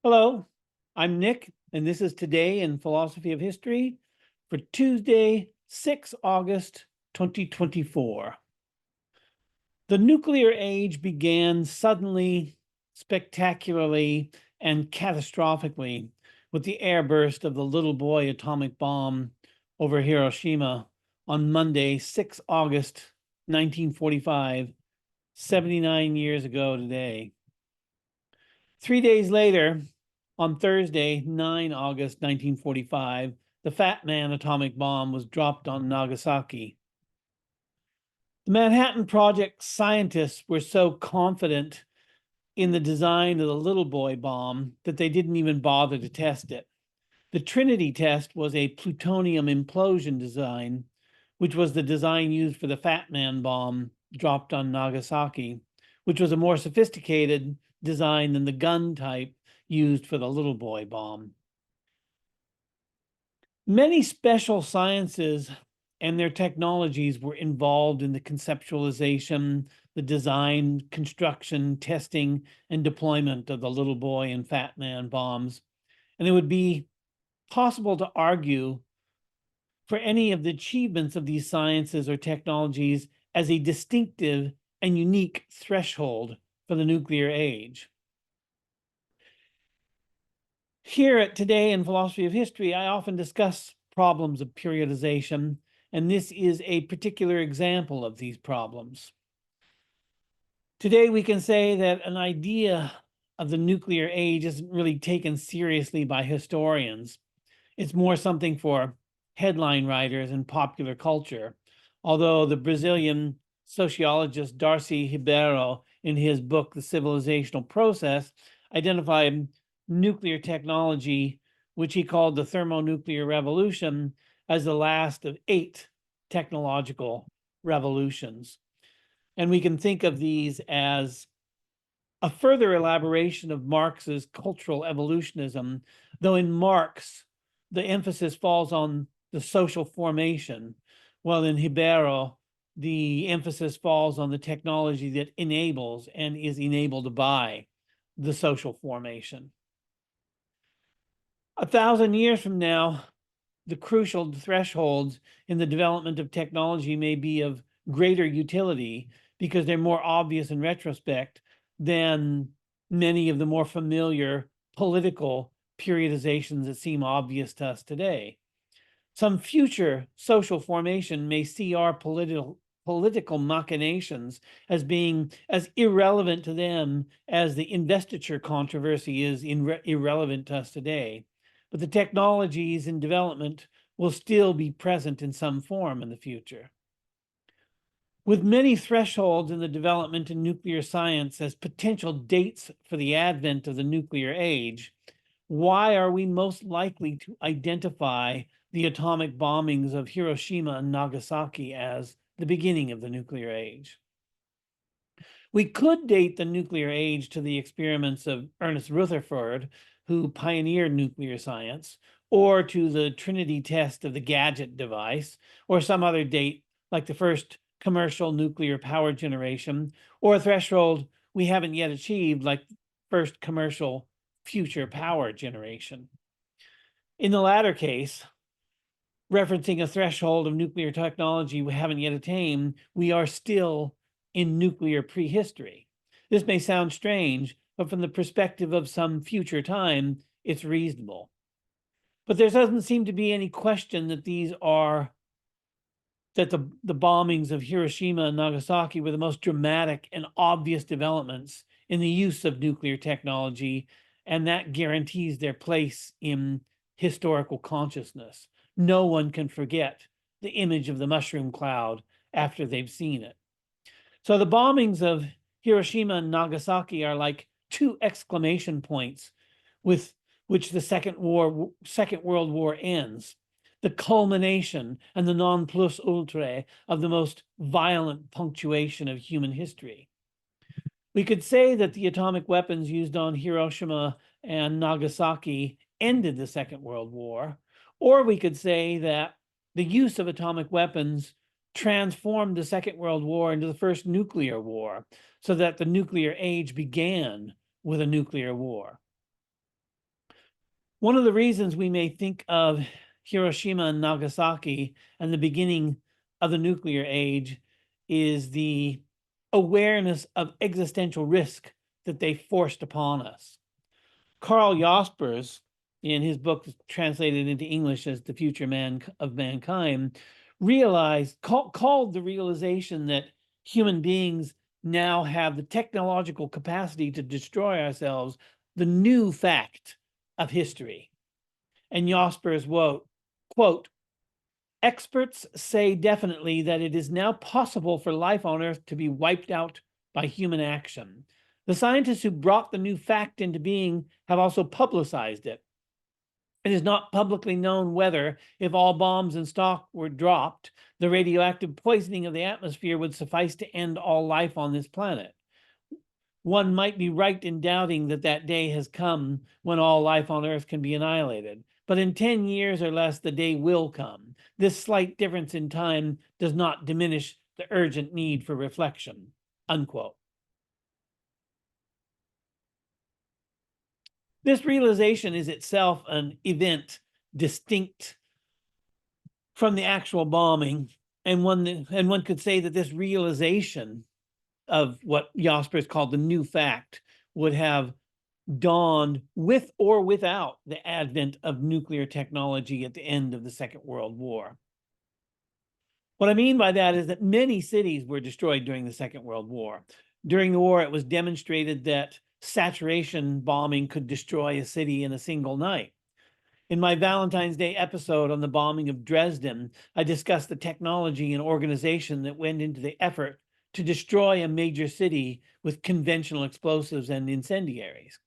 Hello, I'm Nick, and this is Today in Philosophy of History for Tuesday, 6 August 2024. The nuclear age began suddenly, spectacularly, and catastrophically with the airburst of the little boy atomic bomb over Hiroshima on Monday, 6 August 1945, 79 years ago today. 3 days later, on Thursday, 9 August 1945, the Fat Man atomic bomb was dropped on Nagasaki. The Manhattan Project scientists were so confident in the design of the little boy bomb that they didn't even bother to test it. The Trinity test was a plutonium implosion design, which was the design used for the Fat Man bomb dropped on Nagasaki, which was a more sophisticated design than the gun type used for the little boy bomb. Many special sciences and their technologies were involved in the conceptualization, the design, construction, testing, and deployment of the little boy and Fat Man bombs. And it would be possible to argue for any of the achievements of these sciences or technologies as a distinctive and unique threshold for the nuclear age. Here at Today in Philosophy of History, I often discuss problems of periodization, and this is a particular example of these problems. Today, we can say that an idea of the nuclear age isn't really taken seriously by historians. It's more something for headline writers and popular culture, although the Brazilian sociologist Darcy Ribeiro, in his book, The Civilizational Process, identified nuclear technology, which he called the thermonuclear revolution, as the last of 8 technological revolutions. And we can think of these as a further elaboration of Marx's cultural evolutionism, though in Marx, the emphasis falls on the social formation, while in Ribeiro, the emphasis falls on the technology that enables and is enabled by the social formation. 1,000 years from now, the crucial thresholds in the development of technology may be of greater utility because they're more obvious in retrospect than many of the more familiar political periodizations that seem obvious to us today. Some future social formation may see our political machinations as being as irrelevant to them as the investiture controversy is irrelevant to us today. But the technologies in development will still be present in some form in the future. With many thresholds in the development in nuclear science as potential dates for the advent of the nuclear age, why are we most likely to identify the atomic bombings of Hiroshima and Nagasaki as the beginning of the nuclear age? We could date the nuclear age to the experiments of Ernest Rutherford, who pioneered nuclear science, or to the Trinity test of the gadget device, or some other date like the first commercial nuclear power generation, or a threshold we haven't yet achieved like first commercial future power generation. In the latter case, referencing a threshold of nuclear technology we haven't yet attained, we are still in nuclear prehistory. This may sound strange, but from the perspective of some future time, it's reasonable. But there doesn't seem to be any question that the bombings of Hiroshima and Nagasaki were the most dramatic and obvious developments in the use of nuclear technology, and that guarantees their place in historical consciousness. No one can forget the image of the mushroom cloud after they've seen it. So the bombings of Hiroshima and Nagasaki are like 2 exclamation points with which the Second World War ends, the culmination and the non plus ultra of the most violent punctuation of human history. We could say that the atomic weapons used on Hiroshima and Nagasaki ended the Second World War, or we could say that the use of atomic weapons transformed the Second World War into the first nuclear war, so that the nuclear age began with a nuclear war. One of the reasons we may think of Hiroshima and Nagasaki and the beginning of the nuclear age is the awareness of existential risk that they forced upon us. Carl Jaspers, in his book translated into English as The Future of Mankind, called the realization that human beings now have the technological capacity to destroy ourselves the new fact of history. And Jaspers wrote, quote, "Experts say definitely that it is now possible for life on Earth to be wiped out by human action. The scientists who brought the new fact into being have also publicized it. It is not publicly known whether, if all bombs in stock were dropped, the radioactive poisoning of the atmosphere would suffice to end all life on this planet. One might be right in doubting that that day has come when all life on Earth can be annihilated. But in 10 years or less, the day will come. This slight difference in time does not diminish the urgent need for reflection." Unquote. This realization is itself an event distinct from the actual bombing, and one could say that this realization of what Jaspers called the new fact would have dawned with or without the advent of nuclear technology at the end of the Second World War. What I mean by that is that many cities were destroyed during the Second World War. During the war, it was demonstrated that saturation bombing could destroy a city in a single night. In my Valentine's Day episode on the bombing of Dresden, I discussed the technology and organization that went into the effort to destroy a major city with conventional explosives and incendiaries.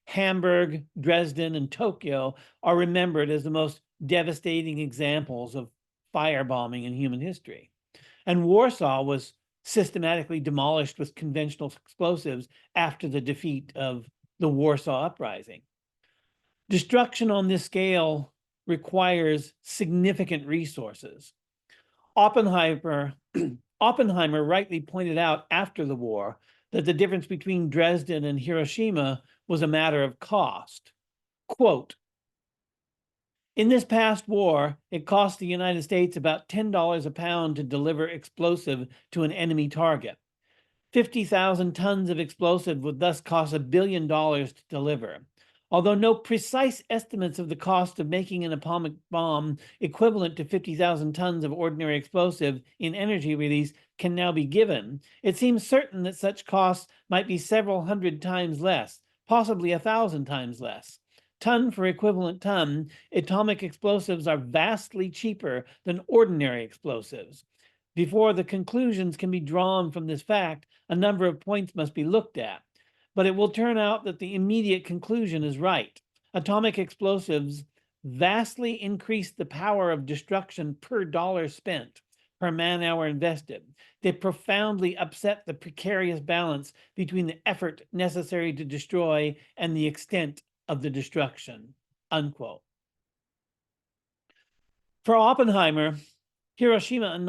Hamburg, Dresden, and Tokyo are remembered as the most devastating examples of firebombing in human history. And Warsaw was systematically demolished with conventional explosives after the defeat of the Warsaw Uprising. Destruction on this scale requires significant resources. Oppenheimer rightly pointed out after the war that the difference between Dresden and Hiroshima was a matter of cost. Quote, "In this past war, it cost the United States about $10 a pound to deliver explosive to an enemy target. 50,000 tons of explosive would thus cost $1 billion to deliver. Although no precise estimates of the cost of making an atomic bomb equivalent to 50,000 tons of ordinary explosive in energy release can now be given, it seems certain that such costs might be several hundred times less, possibly 1,000 times less. Ton for equivalent ton, atomic explosives are vastly cheaper than ordinary explosives. Before the conclusions can be drawn from this fact, a number of points must be looked at. But it will turn out that the immediate conclusion is right. Atomic explosives vastly increase the power of destruction per dollar spent, per man-hour invested. They profoundly upset the precarious balance between the effort necessary to destroy and the extent of the destruction." Unquote. For Oppenheimer, Hiroshima and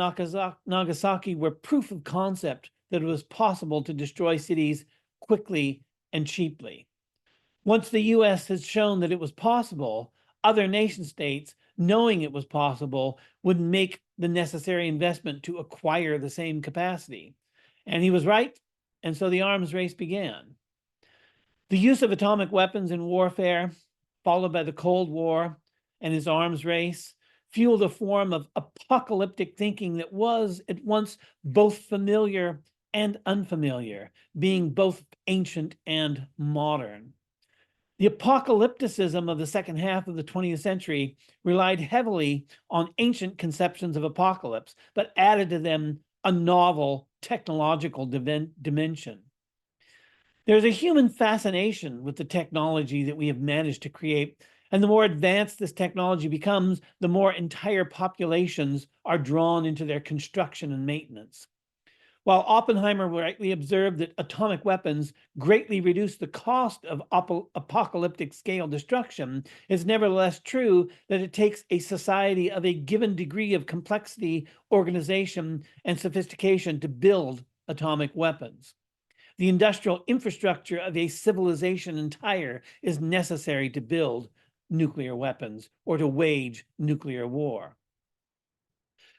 Nagasaki were proof of concept that it was possible to destroy cities quickly and cheaply. Once the US has shown that it was possible, other nation states, knowing it was possible, would make the necessary investment to acquire the same capacity. And he was right, and so the arms race began. The use of atomic weapons in warfare, followed by the Cold War and his arms race, fueled a form of apocalyptic thinking that was at once both familiar and unfamiliar, being both ancient and modern. The apocalypticism of the second half of the 20th century relied heavily on ancient conceptions of apocalypse, but added to them a novel technological dimension. There's a human fascination with the technology that we have managed to create, and the more advanced this technology becomes, the more entire populations are drawn into their construction and maintenance. While Oppenheimer rightly observed that atomic weapons greatly reduce the cost of apocalyptic scale destruction, it's nevertheless true that it takes a society of a given degree of complexity, organization, and sophistication to build atomic weapons. The industrial infrastructure of a civilization entire is necessary to build nuclear weapons or to wage nuclear war.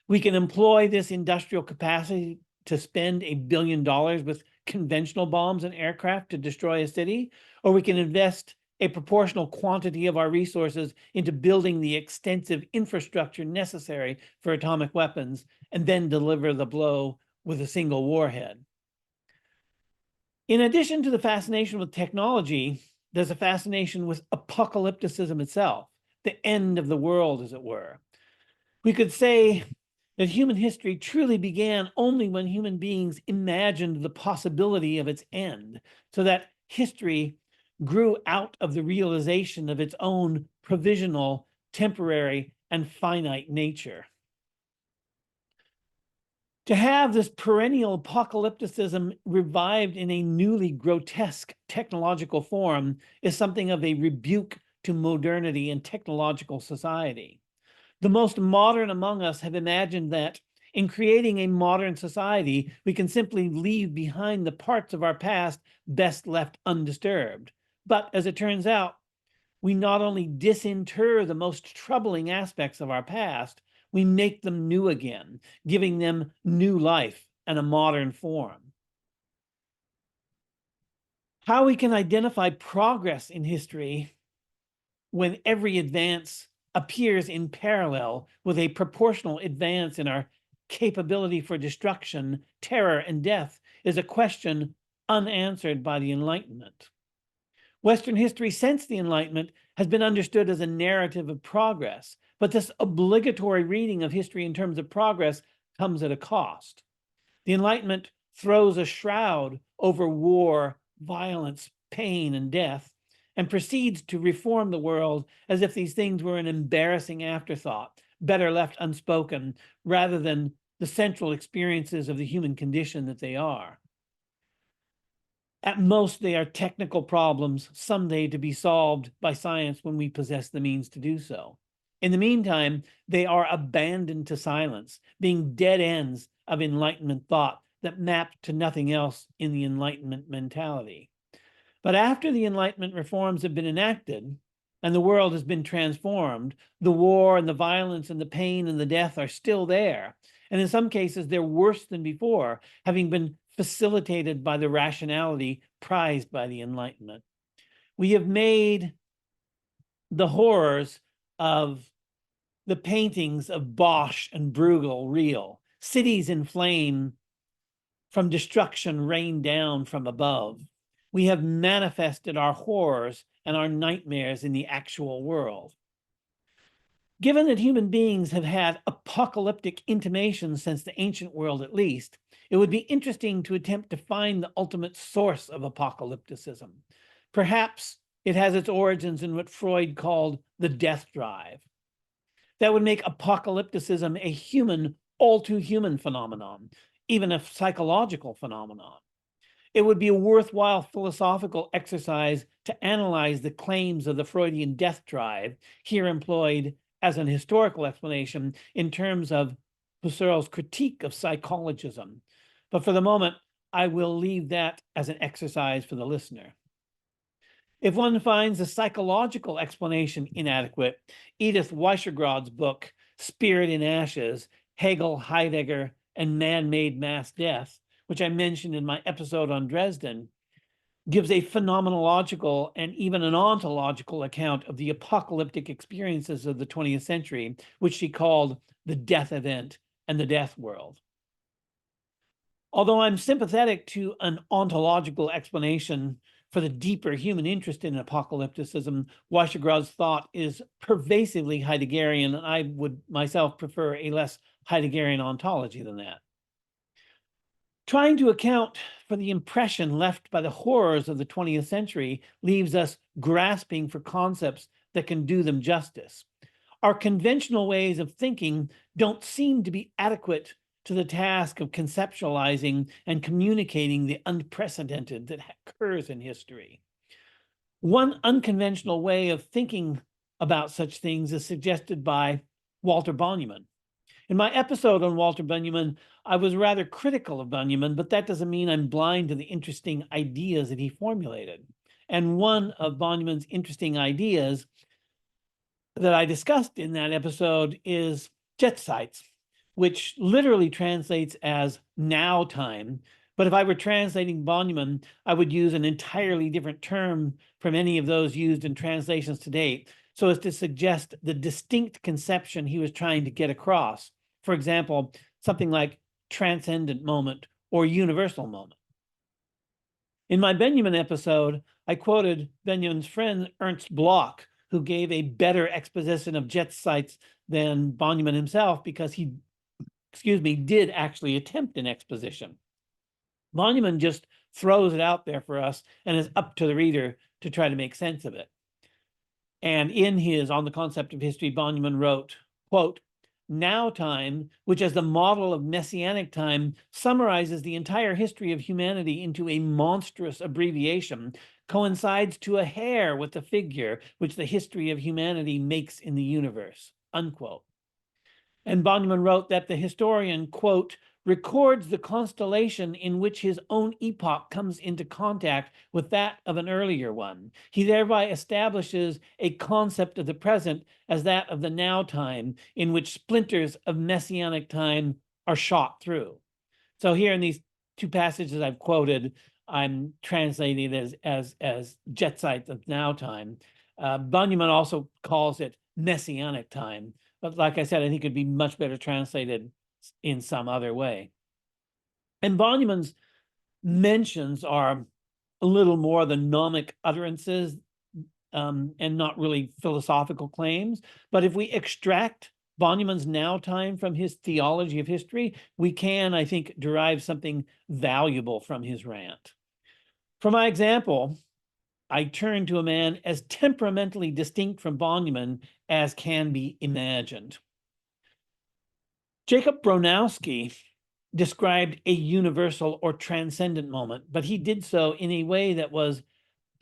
We can employ this industrial capacity to spend $1 billion with conventional bombs and aircraft to destroy a city, or we can invest a proportional quantity of our resources into building the extensive infrastructure necessary for atomic weapons and then deliver the blow with a single warhead. In addition to the fascination with technology, there's a fascination with apocalypticism itself, the end of the world, as it were. We could say that human history truly began only when human beings imagined the possibility of its end, so that history grew out of the realization of its own provisional, temporary, and finite nature. To have this perennial apocalypticism revived in a newly grotesque technological form is something of a rebuke to modernity and technological society. The most modern among us have imagined that in creating a modern society, we can simply leave behind the parts of our past best left undisturbed. But as it turns out, we not only disinter the most troubling aspects of our past, we make them new again, giving them new life and a modern form. How we can identify progress in history when every advance appears in parallel with a proportional advance in our capability for destruction, terror, and death is a question unanswered by the Enlightenment. Western history since the Enlightenment has been understood as a narrative of progress, but this obligatory reading of history in terms of progress comes at a cost. The Enlightenment throws a shroud over war, violence, pain, and death, and proceeds to reform the world as if these things were an embarrassing afterthought, better left unspoken, rather than the central experiences of the human condition that they are. At most, they are technical problems, someday to be solved by science when we possess the means to do so. In the meantime, they are abandoned to silence, being dead ends of Enlightenment thought that map to nothing else in the Enlightenment mentality. But after the Enlightenment reforms have been enacted and the world has been transformed, the war and the violence and the pain and the death are still there. And in some cases, they're worse than before, having been facilitated by the rationality prized by the Enlightenment. We have made the horrors of the paintings of Bosch and Bruegel real. Cities in flame from destruction rained down from above. We have manifested our horrors and our nightmares in the actual world. Given that human beings have had apocalyptic intimations since the ancient world at least, it would be interesting to attempt to find the ultimate source of apocalypticism. Perhaps it has its origins in what Freud called the death drive. That would make apocalypticism a human, all too human phenomenon, even a psychological phenomenon. It would be a worthwhile philosophical exercise to analyze the claims of the Freudian death drive, here employed as an historical explanation in terms of Husserl's critique of psychologism. But for the moment, I will leave that as an exercise for the listener. If one finds the psychological explanation inadequate, Edith Weischergrod's book, Spirit in Ashes, Hegel, Heidegger, and Man-Made Mass Death, which I mentioned in my episode on Dresden, gives a phenomenological and even an ontological account of the apocalyptic experiences of the 20th century, which she called the death event and the death world. Although I'm sympathetic to an ontological explanation for the deeper human interest in apocalypticism, Weischergrod's thought is pervasively Heideggerian, and I would myself prefer a less Heideggerian ontology than that. Trying to account for the impression left by the horrors of the 20th century leaves us grasping for concepts that can do them justice. Our conventional ways of thinking don't seem to be adequate to the task of conceptualizing and communicating the unprecedented that occurs in history. One unconventional way of thinking about such things is suggested by Walter Benjamin. In my episode on Walter Benjamin, I was rather critical of Benjamin, but that doesn't mean I'm blind to the interesting ideas that he formulated. And one of Benjamin's interesting ideas that I discussed in that episode is jet sites, which literally translates as now time. But if I were translating Bonneman, I would use an entirely different term from any of those used in translations to date, so as to suggest the distinct conception he was trying to get across. For example, something like transcendent moment or universal moment. In my Benjamin episode, I quoted Benjamin's friend Ernst Bloch, who gave a better exposition of jet sites than Bonneman himself because he, did actually attempt an exposition. Bonneman just throws it out there for us and is up to the reader to try to make sense of it. And in his On the Concept of History, Bonneman wrote, quote, "Now time, which as the model of messianic time summarizes the entire history of humanity into a monstrous abbreviation, coincides to a hair with the figure which the history of humanity makes in the universe," unquote. And Bonneman wrote that the historian, quote, "records the constellation in which his own epoch comes into contact with that of an earlier one. He thereby establishes a concept of the present as that of the now time, in which splinters of messianic time are shot through." So here in these two passages I've quoted, I'm translating it as jet sites of now time. Bonneman also calls it messianic time. But like I said, I think it'd be much better translated in some other way. And Bonneman's mentions are a little more than gnomic utterances and not really philosophical claims. But if we extract Bonneman's now time from his theology of history, we can, I think, derive something valuable from his rant. For my example, I turn to a man as temperamentally distinct from Bonneman as can be imagined. Jacob Bronowski described a universal or transcendent moment, but he did so in a way that was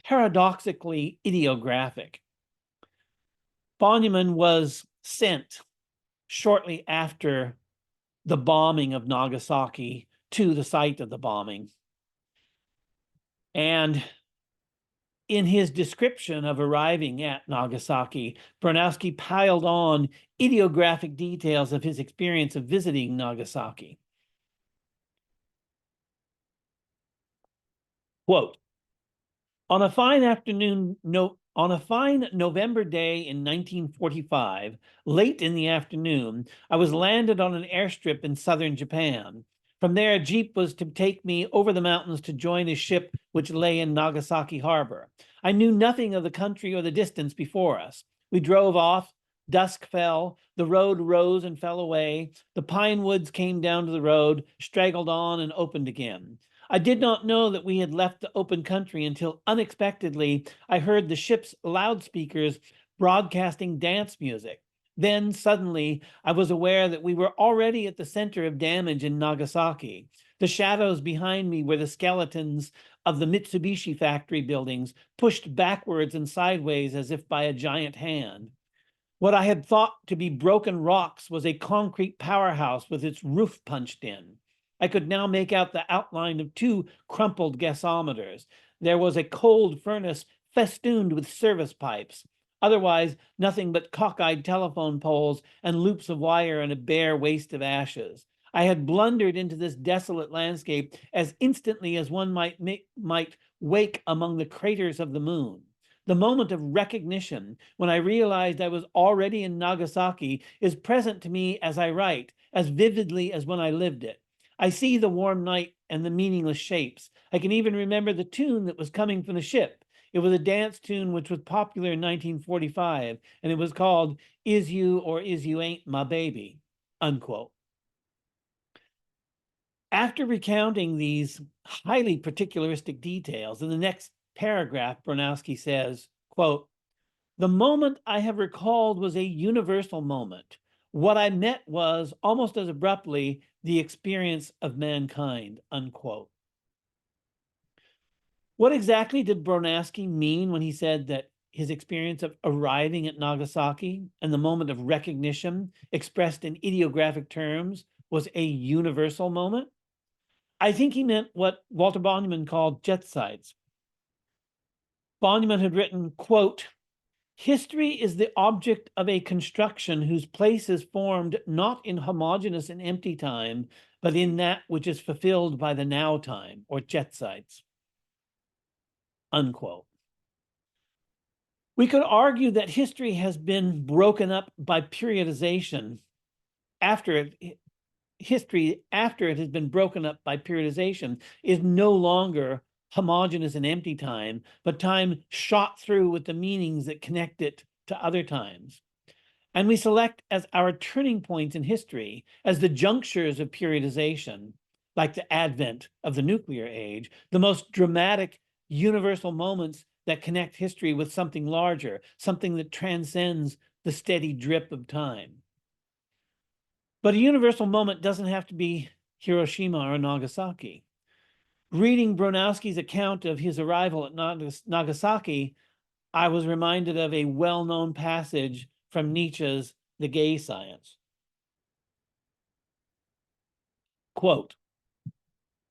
paradoxically ideographic. Bonneman was sent shortly after the bombing of Nagasaki to the site of the bombing. And in his description of arriving at Nagasaki, Bronowski piled on ideographic details of his experience of visiting Nagasaki. Quote, on a fine November day in 1945, late in the afternoon, I was landed on an airstrip in southern Japan. From there, a jeep was to take me over the mountains to join a ship which lay in Nagasaki harbor. I knew nothing of the country or the distance before us. We drove off. Dusk fell. The road rose and fell away. The pine woods came down to the road, straggled on, and opened again. I did not know that we had left the open country until unexpectedly I heard the ship's loudspeakers broadcasting dance music. Then suddenly I was aware that we were already at the center of damage in Nagasaki. The shadows behind me were the skeletons of the Mitsubishi factory buildings, pushed backwards and sideways as if by a giant hand. What I had thought to be broken rocks was a concrete powerhouse with its roof punched in. I could now make out the outline of two crumpled gasometers. There was a cold furnace festooned with service pipes. Otherwise, nothing but cockeyed telephone poles and loops of wire and a bare waste of ashes. I had blundered into this desolate landscape as instantly as one might wake among the craters of the moon. The moment of recognition, when I realized I was already in Nagasaki, is present to me as I write, as vividly as when I lived it. I see the warm night and the meaningless shapes. I can even remember the tune that was coming from the ship. It was a dance tune which was popular in 1945, and it was called "Is You or Is You Ain't My Baby," unquote. After recounting these highly particularistic details, in the next paragraph, Bronowski says, quote, "The moment I have recalled was a universal moment. What I met was, almost as abruptly, the experience of mankind," unquote. What exactly did Bronowski mean when he said that his experience of arriving at Nagasaki and the moment of recognition expressed in ideographic terms was a universal moment? I think he meant what Walter Bonneman called jet sites. Bonneman had written, quote, History is the object of a construction whose place is formed not in homogeneous and empty time, but in that which is fulfilled by the now time, or Jetzites. Unquote. We could argue that history has been broken up by periodization history after it has been broken up by periodization is no longer homogeneous and empty time, but time shot through with the meanings that connect it to other times. And we select as our turning points in history, as the junctures of periodization, like the advent of the nuclear age, the most dramatic universal moments that connect history with something larger, something that transcends the steady drip of time. But a universal moment doesn't have to be Hiroshima or Nagasaki. Reading Bronowski's account of his arrival at Nagasaki, I was reminded of a well-known passage from Nietzsche's The Gay Science. Quote,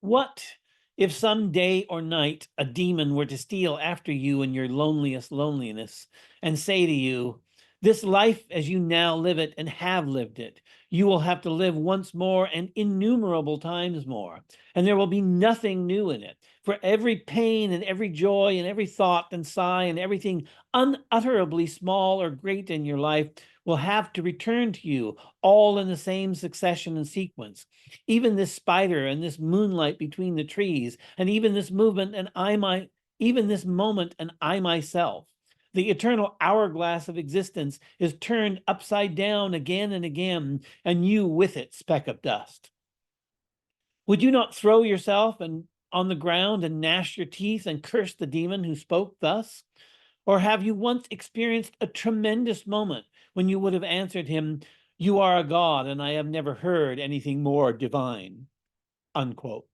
"What if some day or night a demon were to steal after you in your loneliest loneliness and say to you, 'This life as you now live it and have lived it, you will have to live once more and innumerable times more, and there will be nothing new in it. For every pain and every joy and every thought and sigh and everything unutterably small or great in your life will have to return to you, all in the same succession and sequence. Even this spider and this moonlight between the trees, and even this movement and even this moment and I myself. The eternal hourglass of existence is turned upside down again and again, and you with it, speck of dust. Would you not throw yourself on the ground and gnash your teeth and curse the demon who spoke thus? Or have you once experienced a tremendous moment when you would have answered him, 'You are a god, and I have never heard anything more divine'?" Unquote.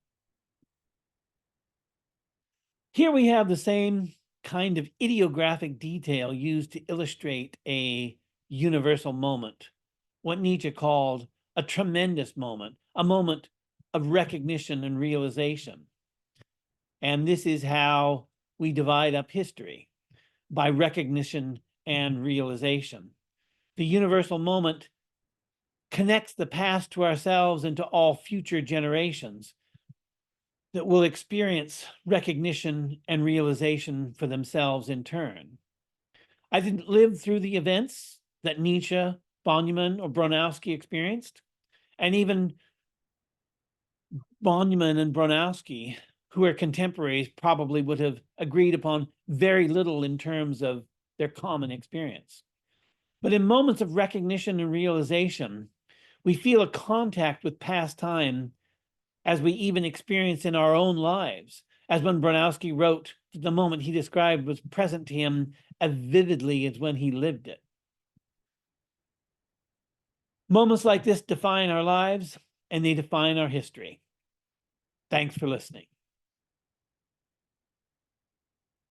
Here we have the same kind of ideographic detail used to illustrate a universal moment, what Nietzsche called a tremendous moment, a moment of recognition and realization. And this is how we divide up history, by recognition and realization. The universal moment connects the past to ourselves and to all future generations that will experience recognition and realization for themselves in turn. I didn't live through the events that Nietzsche, Bonneman, or Bronowski experienced, and even Bonneman and Bronowski, who are contemporaries, probably would have agreed upon very little in terms of their common experience. But in moments of recognition and realization, we feel a contact with past time as we even experience in our own lives, as when Bronowski wrote, the moment he described was present to him as vividly as when he lived it. Moments like this define our lives, and they define our history. Thanks for listening.